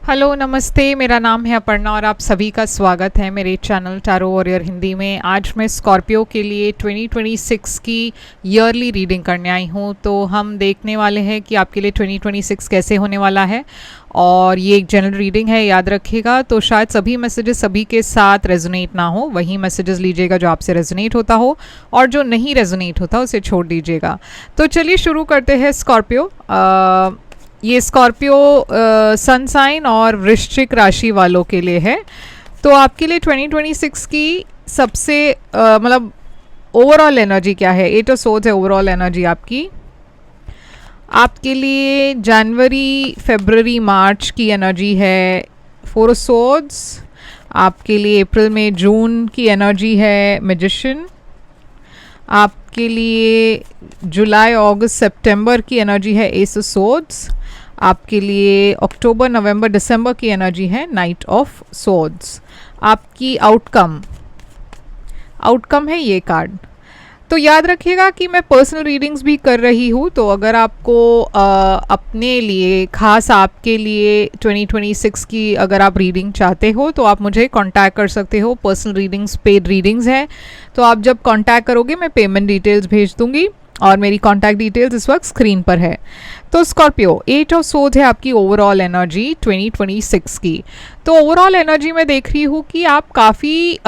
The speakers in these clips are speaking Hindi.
हेलो नमस्ते, मेरा नाम है अपर्णा और आप सभी का स्वागत है मेरे चैनल टैरो वॉरियर हिंदी में। आज मैं स्कॉर्पियो के लिए 2026 की ईयरली रीडिंग करने आई हूँ। तो हम देखने वाले हैं कि आपके लिए 2026 कैसे होने वाला है। और ये एक जनरल रीडिंग है, याद रखिएगा। तो शायद सभी मैसेजेस सभी के साथ रेजोनेट ना हो, वही मैसेजेस लीजिएगा जो आपसे रेजोनेट होता हो, और जो नहीं रेजोनेट होता उसे छोड़ दीजिएगा। तो चलिए शुरू करते हैं। स्कॉर्पियो, ये स्कॉर्पियो सन साइन और वृश्चिक राशि वालों के लिए है। तो आपके लिए 2026 की सबसे मतलब ओवरऑल एनर्जी क्या है? 8 ऑफ सोर्ड्स है ओवरऑल एनर्जी आपकी। आपके लिए जनवरी, फरवरी, मार्च की एनर्जी है 4 ऑफ सोर्ड्स। आपके लिए अप्रैल, मई, जून की एनर्जी है मैजिशियन। आपके लिए जुलाई, अगस्त, सितंबर की एनर्जी है एस ऑफ सोर्ड्स। आपके लिए अक्टूबर, नवंबर, दिसंबर की एनर्जी है नाइट ऑफ सोर्ड्स। आपकी आउटकम है ये कार्ड। तो याद रखिएगा कि मैं पर्सनल रीडिंग्स भी कर रही हूँ। तो अगर आपको अपने लिए, खास आपके लिए 2026 की अगर आप रीडिंग चाहते हो तो आप मुझे कांटेक्ट कर सकते हो। पर्सनल रीडिंग्स पेड रीडिंग्स हैं। तो आप जब कांटेक्ट करोगे मैं पेमेंट डिटेल्स भेज दूंगी और मेरी कांटेक्ट डिटेल्स इस वक्त स्क्रीन पर है। तो स्कॉर्पियो, 8 ऑफ सोर्ड्स है आपकी ओवरऑल एनर्जी 2026 की। तो ओवरऑल एनर्जी में देख रही हूँ कि आप काफ़ी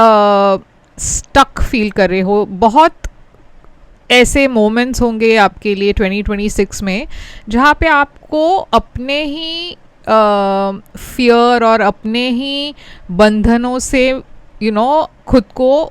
स्टक फील कर रहे हो। बहुत ऐसे मोमेंट्स होंगे आपके लिए 2026 में जहाँ पे आपको अपने ही फियर और अपने ही बंधनों से खुद को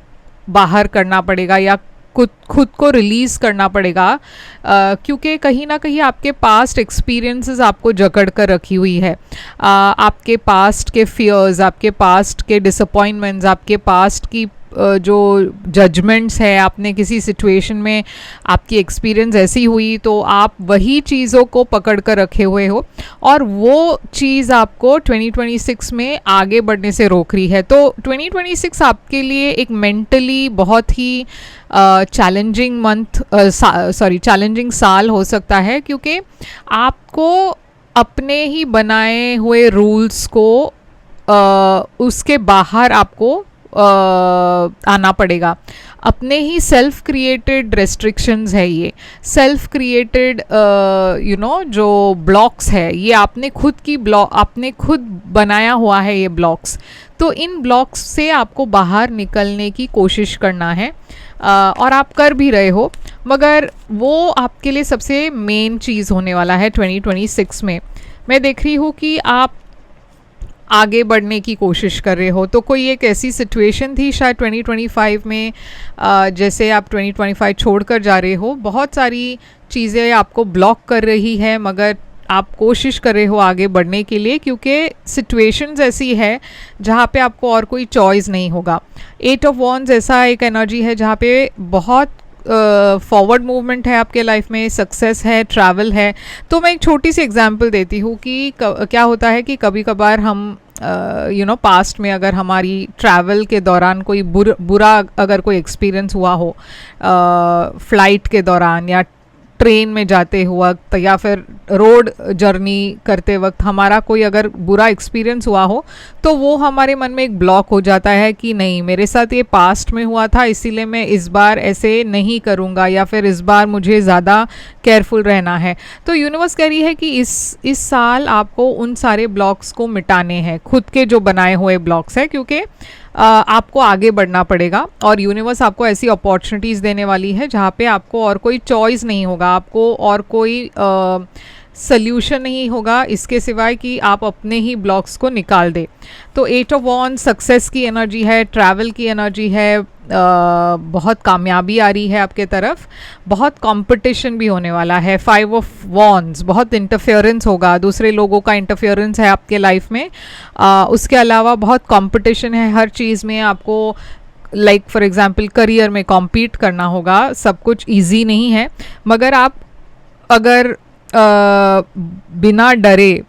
बाहर करना पड़ेगा या खुद को रिलीज़ करना पड़ेगा, क्योंकि कहीं ना कहीं आपके पास्ट एक्सपीरियंसेस आपको जकड़ कर रखी हुई है। आपके पास्ट के फियर्स, आपके पास्ट के डिसअपॉइंटमेंट्स, आपके पास्ट की जो जजमेंट्स है, आपने किसी सिचुएशन में आपकी एक्सपीरियंस ऐसी हुई तो आप वही चीज़ों को पकड़ कर रखे हुए हो और वो चीज़ आपको 2026 में आगे बढ़ने से रोक रही है। तो 2026 आपके लिए एक मेंटली बहुत ही चैलेंजिंग साल हो सकता है, क्योंकि आपको अपने ही बनाए हुए रूल्स को उसके बाहर आपको आना पड़ेगा। अपने ही सेल्फ क्रिएटेड रेस्ट्रिक्शंस है, ये सेल्फ क्रिएटेड जो ब्लॉक्स है, ये आपने खुद बनाया हुआ है ये ब्लॉक्स। तो इन ब्लॉक्स से आपको बाहर निकलने की कोशिश करना है और आप कर भी रहे हो, मगर वो आपके लिए सबसे मेन चीज़ होने वाला है 2026 में। मैं देख रही हूँ कि आप आगे बढ़ने की कोशिश कर रहे हो। तो कोई एक ऐसी सिचुएशन थी शायद 2025 में, जैसे आप 2025 छोड़कर जा रहे हो, बहुत सारी चीज़ें आपको ब्लॉक कर रही है, मगर आप कोशिश कर रहे हो आगे बढ़ने के लिए, क्योंकि सिचुएशंस ऐसी है जहाँ पे आपको और कोई चॉइस नहीं होगा। 8 ऑफ वॉन्ड्स ऐसा एक एनर्जी है जहाँ पे बहुत फॉरवर्ड मूवमेंट है आपके लाइफ में, सक्सेस है, ट्रैवल है। तो मैं एक छोटी सी एग्जांपल देती हूँ कि क्या होता है कि कभी कभार हम पास्ट में अगर हमारी ट्रैवल के दौरान कोई बुरा अगर कोई एक्सपीरियंस हुआ हो, फ्लाइट के दौरान या ट्रेन में जाते वक्त या फिर रोड जर्नी करते वक्त हमारा कोई अगर बुरा एक्सपीरियंस हुआ हो, तो वो हमारे मन में एक ब्लॉक हो जाता है कि नहीं, मेरे साथ ये पास्ट में हुआ था, इसीलिए मैं इस बार ऐसे नहीं करूँगा, या फिर इस बार मुझे ज़्यादा केयरफुल रहना है। तो यूनिवर्स कह रही है कि इस साल आपको उन सारे ब्लॉक्स को मिटाने हैं, खुद के जो बनाए हुए ब्लॉक्स हैं, क्योंकि आपको आगे बढ़ना पड़ेगा और यूनिवर्स आपको ऐसी अपॉर्चुनिटीज़ देने वाली है जहाँ पे आपको और कोई चॉइस नहीं होगा, आपको और कोई सल्यूशन नहीं होगा इसके सिवाय कि आप अपने ही ब्लॉक्स को निकाल दे। तो 8 ऑफ वॉन्ड्स सक्सेस की एनर्जी है, ट्रैवल की एनर्जी है, बहुत कामयाबी आ रही है आपके तरफ, बहुत कंपटीशन भी होने वाला है। 5 ऑफ वॉन्ड्स, बहुत इंटरफेरेंस होगा, दूसरे लोगों का इंटरफेरेंस है आपके लाइफ में। उसके अलावा बहुत कंपटीशन है हर चीज़ में, आपको लाइक फॉर एग्जांपल करियर में कॉम्पीट करना होगा। सब कुछ ईजी नहीं है, मगर आप अगर बिना डरे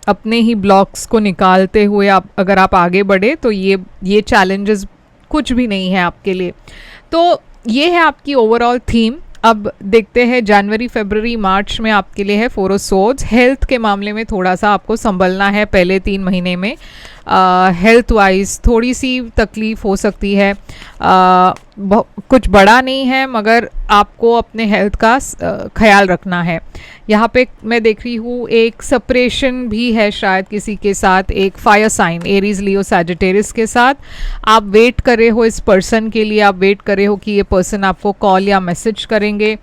अपने ही ब्लॉक्स को निकालते हुए अगर आप आगे बढ़े तो ये चैलेंजेस कुछ भी नहीं है आपके लिए। तो ये है आपकी ओवरऑल थीम। अब देखते हैं जनवरी फरवरी मार्च में आपके लिए है फोर ऑफ सोर्ड्स। हेल्थ के मामले में थोड़ा सा आपको संभलना है पहले 3 महीने में। हेल्थ वाइज थोड़ी सी तकलीफ़ हो सकती है, कुछ बड़ा नहीं है मगर आपको अपने हेल्थ का ख्याल रखना है। यहाँ पे मैं देख रही हूँ एक सेपरेशन भी है शायद किसी के साथ, एक fire sign Aries Leo Sagittarius के साथ। आप वेट कर रहे हो इस पर्सन के लिए, आप वेट कर रहे हो कि ये पर्सन आपको कॉल या मैसेज करेंगे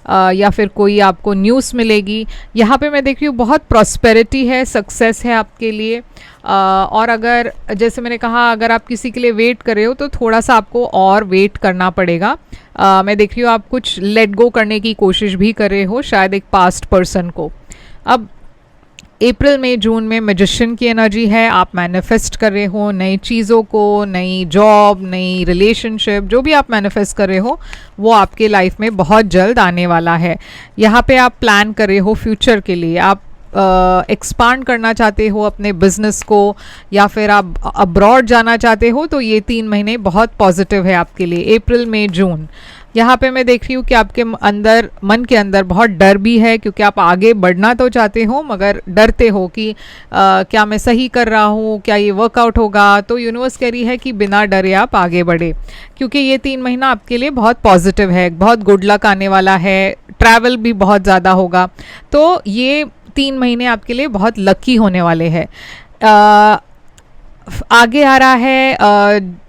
या फिर कोई आपको न्यूज़ मिलेगी। यहाँ पे मैं देख रही हूँ बहुत प्रॉस्पेरिटी है, सक्सेस है आपके लिए। और अगर जैसे मैंने कहा अगर आप किसी के लिए वेट कर रहे हो तो थोड़ा सा आपको और वेट करना पड़ेगा। मैं देख रही हूँ आप कुछ लेट गो करने की कोशिश भी कर रहे हो शायद एक पास्ट पर्सन को। अब अप्रैल मई जून में मैजिशियन की एनर्जी है, आप मैनिफेस्ट कर रहे हो नई चीज़ों को, नई जॉब, नई रिलेशनशिप, जो भी आप मैनिफेस्ट कर रहे हो वो आपके लाइफ में बहुत जल्द आने वाला है। यहाँ पे आप प्लान कर रहे हो फ्यूचर के लिए, आप एक्सपांड करना चाहते हो अपने बिजनेस को या फिर आप अब्रॉड जाना चाहते हो, तो ये 3 महीने बहुत पॉजिटिव है आपके लिए, अप्रैल मई जून। यहाँ पे मैं देख रही हूँ कि आपके अंदर मन के अंदर बहुत डर भी है क्योंकि आप आगे बढ़ना तो चाहते हो मगर डरते हो कि क्या मैं सही कर रहा हूँ, क्या ये वर्कआउट होगा। तो यूनिवर्स कह रही है कि बिना डरे आप आगे बढ़े क्योंकि ये 3 महीना आपके लिए बहुत पॉजिटिव है, बहुत गुड लक आने वाला है, ट्रैवल भी बहुत ज़्यादा होगा। तो ये 3 महीने आपके लिए बहुत लकी होने वाले हैं। आगे आ रहा है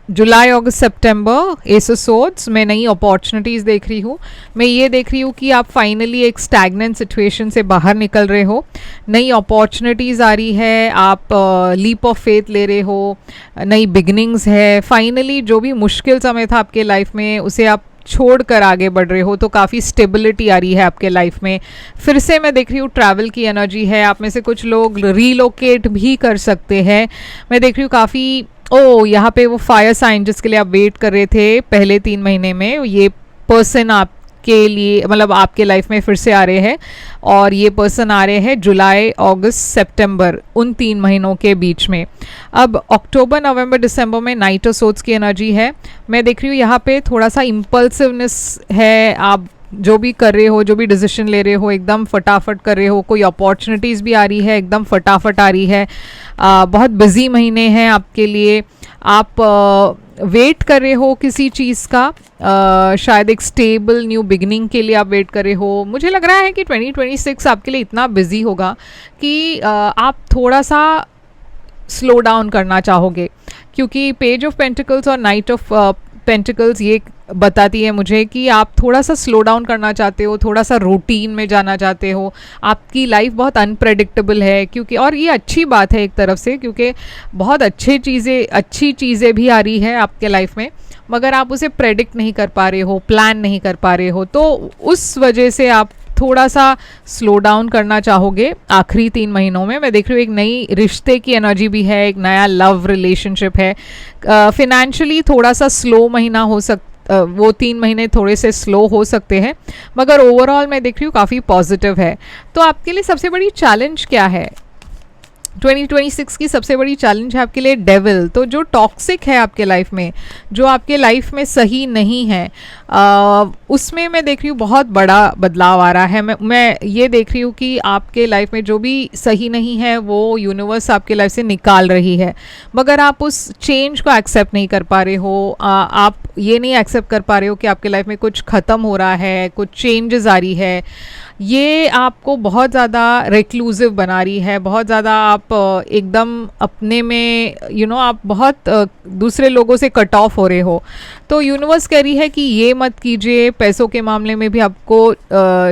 जुलाई अगस्त सितंबर, एस ऑफ सोर्ड्स में नई अपॉर्चुनिटीज़ देख रही हूँ। मैं ये देख रही हूँ कि आप फाइनली एक स्टैग्नेंट सिचुएशन से बाहर निकल रहे हो, नई अपॉर्चुनिटीज़ आ रही है, आप लीप ऑफ फेथ ले रहे हो, नई बिगनिंग्स है। फाइनली जो भी मुश्किल समय था आपके लाइफ में उसे आप छोड़कर आगे बढ़ रहे हो, तो काफ़ी स्टेबिलिटी आ रही है आपके लाइफ में। फिर से मैं देख रही हूँ ट्रैवल की एनर्जी है, आप में से कुछ लोग रीलोकेट भी कर सकते हैं। मैं देख रही हूँ काफ़ी यहाँ पे वो फायर साइन जिसके लिए आप वेट कर रहे थे पहले 3 महीने में, ये पर्सन आपके लिए मतलब आपके लाइफ में फिर से आ रहे हैं और ये पर्सन आ रहे हैं जुलाई अगस्त सितंबर, उन 3 महीनों के बीच में। अब अक्टूबर नवंबर दिसंबर में नाइट ऑफ सोर्ड्स की एनर्जी है। मैं देख रही हूँ यहाँ पे थोड़ा सा इम्पल्सिवनेस है, आप जो भी कर रहे हो, जो भी डिसीजन ले रहे हो एकदम फटाफट कर रहे हो, कोई अपॉर्चुनिटीज़ भी आ रही है एकदम फटाफट आ रही है। बहुत बिजी महीने हैं आपके लिए, आप वेट कर रहे हो किसी चीज़ का, शायद एक स्टेबल न्यू बिगनिंग के लिए आप वेट कर रहे हो। मुझे लग रहा है कि 2026 आपके लिए इतना बिजी होगा कि आप थोड़ा सा स्लो डाउन करना चाहोगे क्योंकि पेज ऑफ पेंटिकल्स और नाइट ऑफ पेंटिकल्स ये बताती है मुझे कि आप थोड़ा सा स्लो डाउन करना चाहते हो, थोड़ा सा रूटीन में जाना चाहते हो। आपकी लाइफ बहुत अनप्रेडिक्टेबल है क्योंकि, और ये अच्छी बात है एक तरफ से क्योंकि बहुत अच्छी चीज़ें भी आ रही है आपके लाइफ में मगर आप उसे प्रेडिक्ट नहीं कर पा रहे हो, प्लान नहीं कर पा रहे हो, तो उस वजह से आप थोड़ा सा स्लो डाउन करना चाहोगे आखिरी 3 महीनों में। मैं देख रही हूँ एक नई रिश्ते की एनर्जी भी है, एक नया लव रिलेशनशिप है। फिनेंशियली थोड़ा सा स्लो महीना हो वो 3 महीने थोड़े से स्लो हो सकते हैं मगर ओवरऑल मैं देख रही हूँ काफ़ी पॉजिटिव है। तो आपके लिए सबसे बड़ी चैलेंज क्या है? 2026 की सबसे बड़ी चैलेंज है आपके लिए डेविल। तो जो टॉक्सिक है आपके लाइफ में, जो आपके लाइफ में सही नहीं है, उसमें मैं देख रही हूँ बहुत बड़ा बदलाव आ रहा है। मैं ये देख रही हूँ कि आपके लाइफ में जो भी सही नहीं है वो यूनिवर्स आपके लाइफ से निकाल रही है मगर आप उस चेंज को एक्सेप्ट नहीं कर पा रहे हो। आप ये नहीं एक्सेप्ट कर पा रहे हो कि आपके लाइफ में कुछ ख़त्म हो रहा है, कुछ चेंजेस आ रही है। ये आपको बहुत ज़्यादा रिक्लूसिव बना रही है, बहुत ज़्यादा आप एकदम अपने में आप बहुत दूसरे लोगों से कट ऑफ हो रहे हो। तो यूनिवर्स कह रही है कि ये मत कीजिए। पैसों के मामले में भी आपको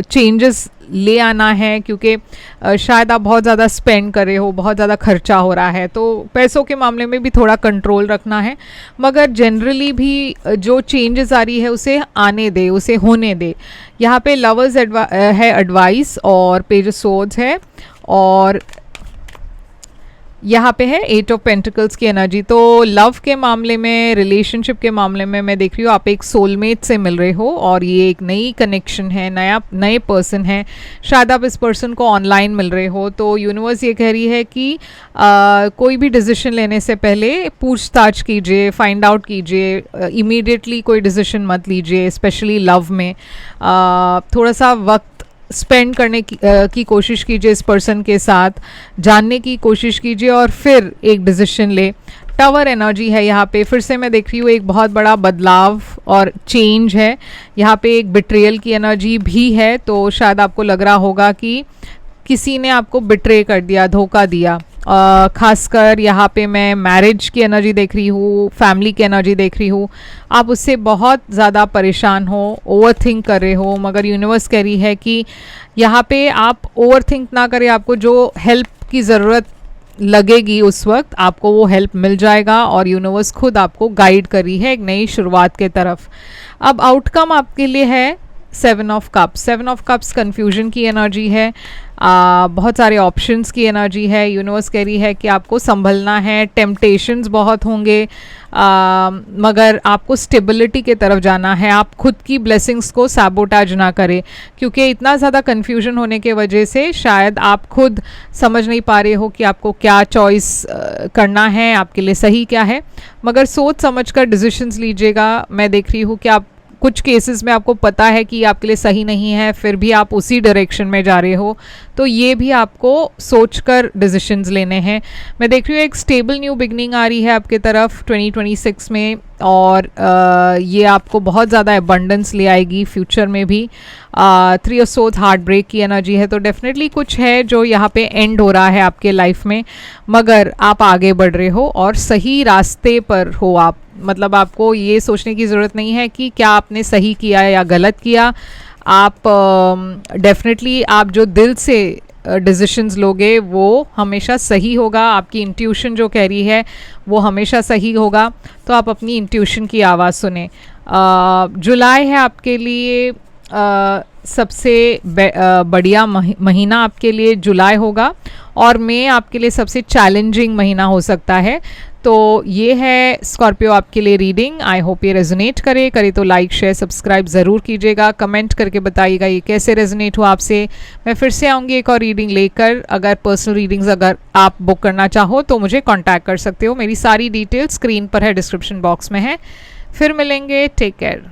चेंजेस ले आना है क्योंकि शायद आप बहुत ज़्यादा स्पेंड कर रहे हो, बहुत ज़्यादा खर्चा हो रहा है, तो पैसों के मामले में भी थोड़ा कंट्रोल रखना है मगर जनरली भी जो चेंजेस आ रही है उसे आने दे, उसे होने दे। यहाँ पे लवर्स है एडवाइस और पेज ऑफ सोर्ड्स है और यहाँ पे है 8 ऑफ पेंटिकल्स की एनर्जी। तो लव के मामले में, रिलेशनशिप के मामले में मैं देख रही हूँ आप एक सोलमेट से मिल रहे हो और ये एक नई कनेक्शन है, नए पर्सन है। शायद आप इस पर्सन को ऑनलाइन मिल रहे हो। तो यूनिवर्स ये कह रही है कि कोई भी डिसीजन लेने से पहले पूछताछ कीजिए, फाइंड आउट कीजिए, इमीडिएटली कोई डिसीजन मत लीजिए। स्पेशली लव में थोड़ा सा वक्त स्पेंड करने की कोशिश कीजिए, इस पर्सन के साथ जानने की कोशिश कीजिए और फिर एक डिसीजन ले। टावर एनर्जी है यहाँ पे, फिर से मैं देख रही हूँ एक बहुत बड़ा बदलाव और चेंज है। यहाँ पे एक बिट्रेयल की एनर्जी भी है। तो शायद आपको लग रहा होगा कि किसी ने आपको बिट्रे कर दिया, धोखा दिया। खासकर यहाँ पे मैं मैरिज की एनर्जी देख रही हूँ, फैमिली की एनर्जी देख रही हूँ। आप उससे बहुत ज़्यादा परेशान हो, ओवर थिंक कर रहे हो, मगर यूनिवर्स कह रही है कि यहाँ पे आप ओवर थिंक ना करें। आपको जो हेल्प की ज़रूरत लगेगी उस वक्त आपको वो हेल्प मिल जाएगा और यूनिवर्स खुद आपको गाइड कर रही है एक नई शुरुआत के तरफ। अब आउटकम आपके लिए है 7 of cups. 7 of cups confusion की एनर्जी है, बहुत सारे ऑप्शंस की एनर्जी है। यूनिवर्स कह रही है कि आपको संभलना है, टेम्पटेशंस बहुत होंगे, मगर आपको स्टेबिलिटी के तरफ जाना है। आप खुद की ब्लेसिंग्स को सैबोटाज ना करें, क्योंकि इतना ज़्यादा कन्फ्यूजन होने के वजह से शायद आप खुद समझ नहीं पा रहे हो कि आपको क्या चॉइस करना है, आपके लिए सही क्या है। मगर सोच समझ कर डिसीजंस लीजिएगा। मैं देख रही हूँ कि आप कुछ केसेस में आपको पता है कि आपके लिए सही नहीं है, फिर भी आप उसी डायरेक्शन में जा रहे हो। तो ये भी आपको सोचकर डिसीजंस लेने हैं। मैं देख रही हूँ एक स्टेबल न्यू बिगनिंग आ रही है आपके तरफ 2026 में और ये आपको बहुत ज़्यादा एबंडेंस ले आएगी फ्यूचर में भी। 3 ऑफ सोर्ड्स हार्ट ब्रेक की एनर्जी है। तो डेफिनेटली कुछ है जो यहाँ पे एंड हो रहा है आपके लाइफ में, मगर आप आगे बढ़ रहे हो और सही रास्ते पर हो आप। मतलब आपको ये सोचने की ज़रूरत नहीं है कि क्या आपने सही किया या गलत किया। आप डेफिनेटली आप जो दिल से डिसीशंस लोगे वो हमेशा सही होगा। आपकी इंट्यूशन जो कह रही है वो हमेशा सही होगा। तो आप अपनी इंट्यूशन की आवाज़ सुने। जुलाई है आपके लिए सबसे बढ़िया महीना आपके लिए जुलाई होगा और मई आपके लिए सबसे चैलेंजिंग महीना हो सकता है। तो ये है स्कॉर्पियो आपके लिए रीडिंग। आई होप ये रेजोनेट करे तो लाइक शेयर सब्सक्राइब ज़रूर कीजिएगा। कमेंट करके बताइएगा ये कैसे रेजोनेट हुआ आपसे। मैं फिर से आऊँगी एक और रीडिंग लेकर। अगर पर्सनल रीडिंग्स अगर आप बुक करना चाहो तो मुझे कॉन्टैक्ट कर सकते हो। मेरी सारी डिटेल्स स्क्रीन पर है, डिस्क्रिप्शन बॉक्स में है। फिर मिलेंगे, टेक केयर।